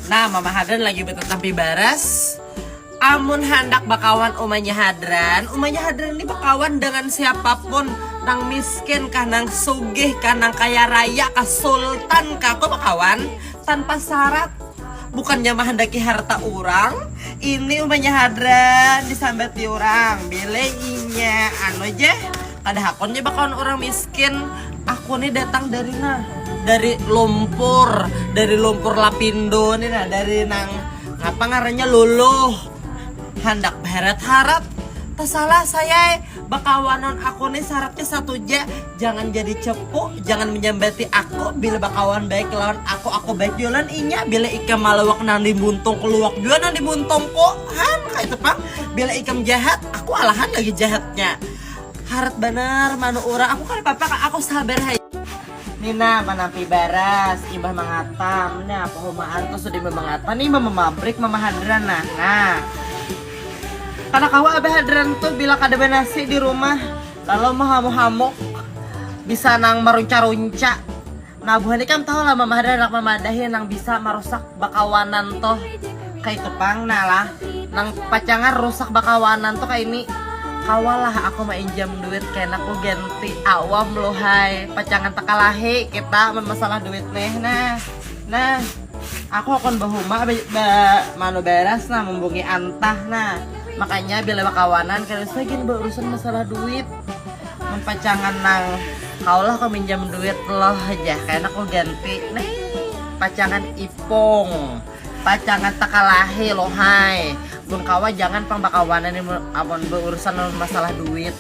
Nah, Mama Hadran lagi bertetampi baras. Amun hendak bakawan umanya Hadran ini bakawan dengan siapapun, nang miskin kah, nang sugih kah, nang kaya raya kah, sultan kah, kok bakawan tanpa syarat. Bukannya menghendaki harta orang, ini umanya Hadran disambati orang, bile inya anu aja. Kada hakonnya bakawan orang miskin. Aku nih datang dari dari lumpur Lapindo nih dari nang ngapa ngarannya luluh. Hendak beret harap tersalah saya bakawanan aku nih syaratnya satu aja, jangan jadi cepu, jangan menyambati aku. Bila bakawan baik lawan aku baik jualan inya. Bila ikam malawak nang dibuntung keluak juga nang dibuntung kok han kayak itu pang. Bila ikam jahat aku alahan lagi jahatnya. Harat bener manu ura aku kan papa aku sabar hai. Nina manampi baras imbah mangatam nih apa humaan tuh sudah mangatam nih memabrik Mama Hadran nah. Karena kawa Abah Hadran tuh bila kada nasi di rumah lalu mau hamuk-hamuk bisa nang marunca-runca. Nah buhan kan tahu lah Mama Hadran anak memadahin nang bisa merusak bakawanan tuh kayak itu pang lah nang pacangan rusak bakawanan tuh kayak ini. Kawalah aku mainjam duit kena aku ganti awam lo hai pacangan takalahi kita masalah duit nih nah aku akan bahuma manu beras nah membungi antah nah. Makanya bila bakawanan kalau saya gini berurusan masalah duit mempacangan nang kaulah kau minjam duit loh aja karena aku ganti nih pacangan ipong pacangan takalahi loh hai bun kawa jangan pang bakawanan ini amun berurusan masalah duit.